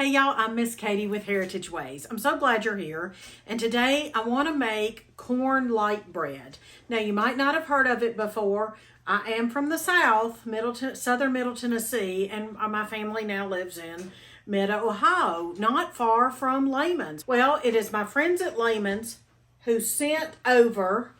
Hey y'all, I'm Miss Katie with Heritage Ways. I'm so glad you're here. And today I want to make corn light bread. Now you might not have heard of it before. I am from the South, southern Middle Tennessee, and my family now lives in Meta, Ohio, not far from Lehman's. Well, it is my friends at Lehman's who sent over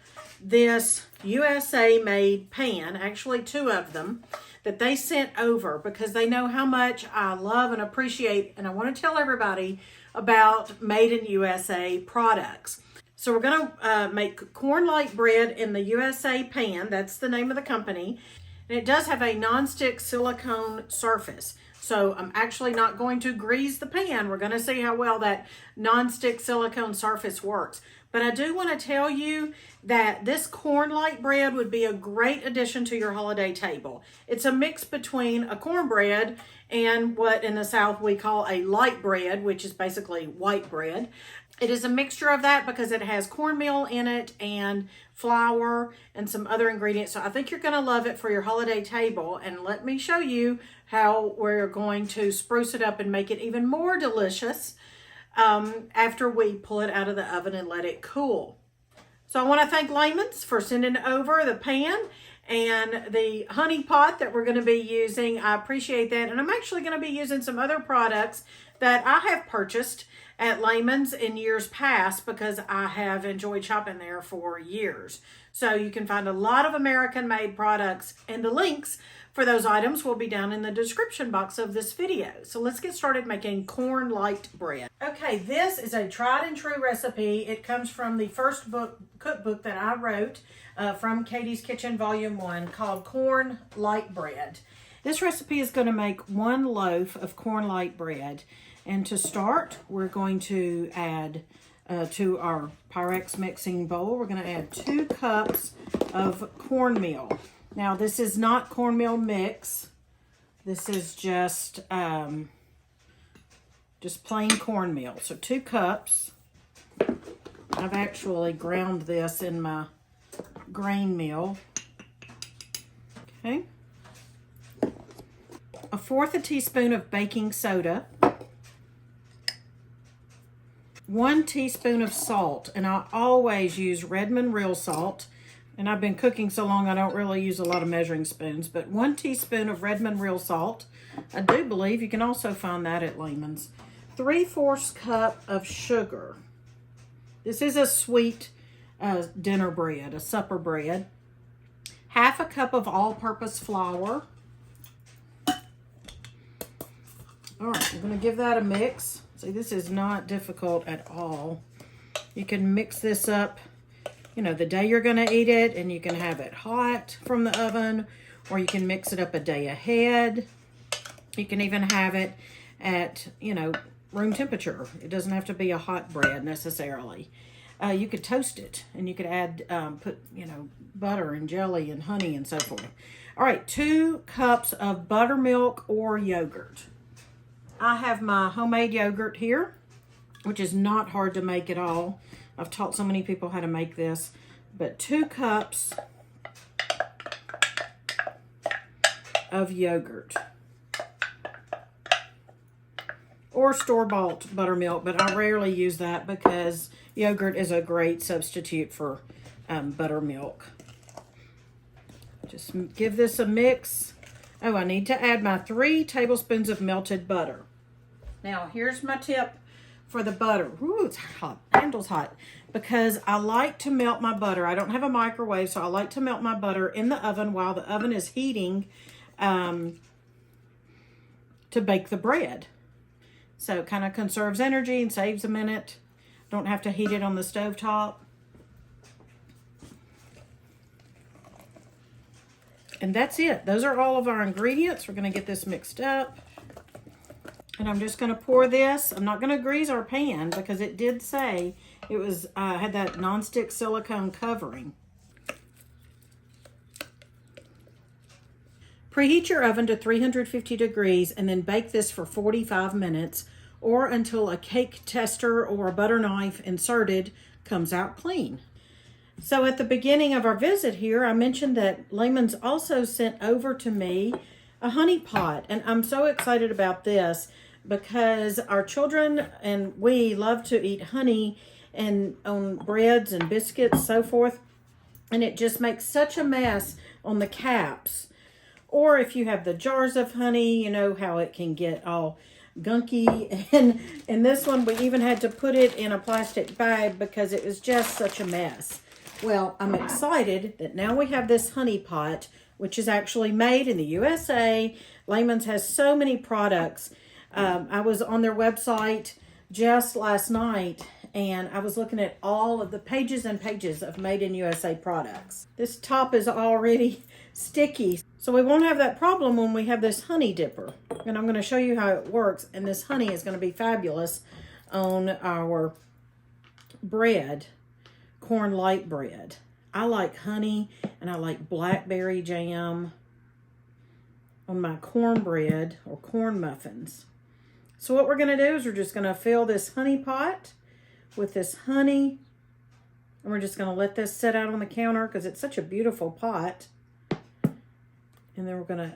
this USA made pan, actually two of them, that they sent over because they know how much I love and appreciate, and I want to tell everybody about made in USA products. So we're going to make corn light bread in the USA pan. That's the name of the company. And it does have a non-stick silicone surface. So I'm actually not going to grease the pan. We're going to see how well that non-stick silicone surface works. But I do want to tell you that this corn light bread would be a great addition to your holiday table. It's a mix between a cornbread and what in the South we call a light bread, which is basically white bread. It is a mixture of that because it has cornmeal in it and flour and some other ingredients. So I think you're going to love it for your holiday table. And let me show you how we're going to spruce it up and make it even more delicious after we pull it out of the oven and let it cool. So I want to thank Lehman's for sending over the pan and the honey pot that we're going to be using. I appreciate that. And I'm actually going to be using some other products that I have purchased at Lehman's in years past because I have enjoyed shopping there for years. So you can find a lot of American-made products, and the links for those items will be down in the description box of this video. So let's get started making corn light bread. Okay, this is a tried and true recipe. It comes from the first cookbook that I wrote from Katie's Kitchen Volume 1 called Corn Light Bread. This recipe is going to make 1 loaf of corn light bread. And to start, we're going to add to our Pyrex mixing bowl, we're going to add 2 cups of cornmeal. Now, this is not cornmeal mix. This is just plain cornmeal. So 2 cups. I've actually ground this in my grain mill. Okay. 1/4 teaspoon of baking soda. 1 teaspoon of salt, and I always use Redmond real salt. And I've been cooking so long I don't really use a lot of measuring spoons, but 1 teaspoon of Redmond real salt. I do believe you can also find that at Lehman's. 3/4 cup of sugar. This is a sweet dinner bread, a supper bread. 1/2 cup of all-purpose flour. All right, we're going to give that a mix. See, this is not difficult at all. You can mix this up, you know, the day you're going to eat it, and you can have it hot from the oven, or you can mix it up a day ahead. You can even have it at, you know, room temperature. It doesn't have to be a hot bread necessarily. You could toast it, and you could add, put, you know, butter and jelly and honey and so forth. All right, 2 cups of buttermilk or yogurt. I have my homemade yogurt here, which is not hard to make at all. I've taught so many people how to make this, but 2 cups of yogurt, or store-bought buttermilk, but I rarely use that because yogurt is a great substitute for buttermilk. Just give this a mix. Oh, I need to add my 3 tablespoons of melted butter. Now, here's my tip for the butter. Ooh, it's hot. Handle's hot. Because I like to melt my butter. I don't have a microwave, so I like to melt my butter in the oven while the oven is heating to bake the bread. So it kind of conserves energy and saves a minute. Don't have to heat it on the stovetop. And that's it. Those are all of our ingredients. We're going to get this mixed up. And I'm just going to pour this. I'm not going to grease our pan because it did say it was had that nonstick silicone covering. Preheat your oven to 350 degrees and then bake this for 45 minutes or until a cake tester or a butter knife inserted comes out clean. So at the beginning of our visit here, I mentioned that Lehman's also sent over to me a honey pot, and I'm so excited about this because our children and we love to eat honey and on breads and biscuits, so forth, and it just makes such a mess on the caps. Or if you have the jars of honey, you know how it can get all gunky. And in this one, we even had to put it in a plastic bag because it was just such a mess. Well, I'm excited that now we have this honey pot, which is actually made in the USA. Lehman's has so many products. I was on their website just last night and I was looking at all of the pages and pages of Made in USA products. This top is already sticky, so we won't have that problem when we have this honey dipper. And I'm going to show you how it works, and this honey is going to be fabulous on our bread, corn light bread. I like honey and I like blackberry jam on my cornbread or corn muffins. So what we're going to do is we're just going to fill this honey pot with this honey, and we're just going to let this sit out on the counter because it's such a beautiful pot. And then we're going to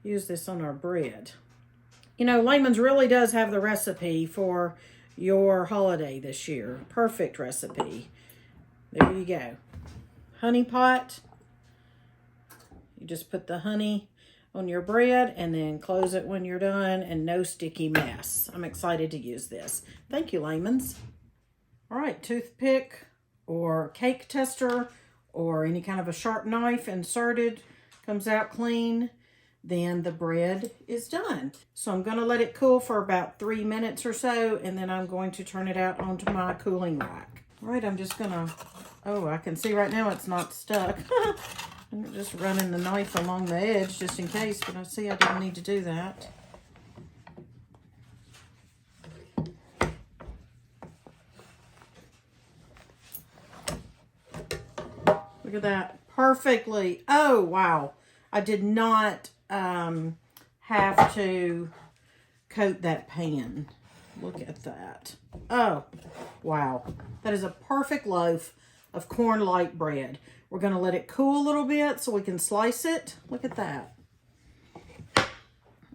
use this on our bread. You know, Lehman's really does have the recipe for your holiday this year. Perfect recipe. There you go. Honey pot. You just put the honey on your bread and then close it when you're done, and no sticky mess. I'm excited to use this. Thank you, Lehman's. All right, toothpick or cake tester or any kind of a sharp knife inserted, comes out clean, then the bread is done. So I'm going to let it cool for about 3 minutes or so, and then I'm going to turn it out onto my cooling rack. All right, I'm just going to, oh, I can see right now it's not stuck. I'm just running the knife along the edge just in case, but I see I didn't need to do that. Look at that. Perfectly. Oh, wow. I did not have to coat that pan. Look at that. Oh, wow. That is a perfect loaf of corn light bread. We're going to let it cool a little bit so we can slice it. Look at that.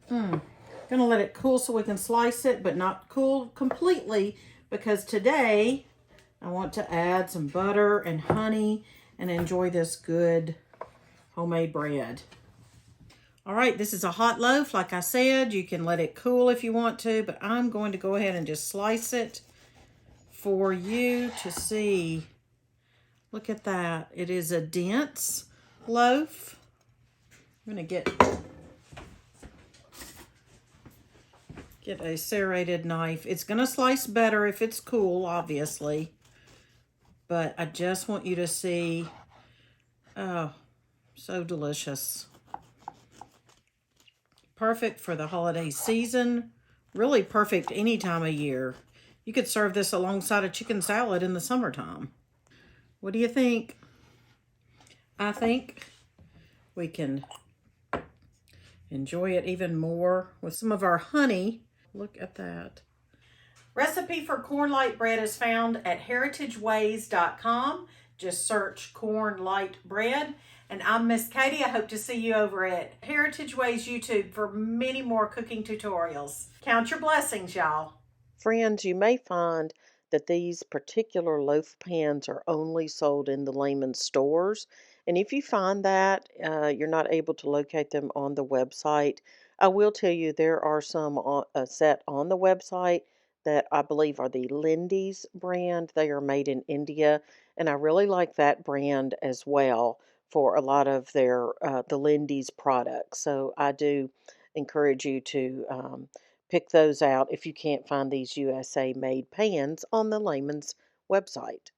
Going to let it cool so we can slice it, but not cool completely, because today I want to add some butter and honey and enjoy this good homemade bread. All right, this is a hot loaf. Like I said, you can let it cool if you want to, but I'm going to go ahead and just slice it for you to see. Look at that. It is a dense loaf. I'm going to get a serrated knife. It's going to slice better if it's cool, obviously. But I just want you to see. Oh, so delicious. Perfect for the holiday season. Really perfect any time of year. You could serve this alongside a chicken salad in the summertime. What do you think? I think we can enjoy it even more with some of our honey. Look at that. Recipe for corn light bread is found at heritageways.com. Just search corn light bread. And I'm Miss Katie. I hope to see you over at Heritage Ways YouTube for many more cooking tutorials. Count your blessings, y'all. Friends, you may find that these particular loaf pans are only sold in the Lehman stores. And if you find that you're not able to locate them on the website, I will tell you there are some set on the website that I believe are the Lindy's brand. They are made in India, and I really like that brand as well for a lot of their the Lindy's products. So I do encourage you to pick those out if you can't find these USA made pans on the Lehman's website.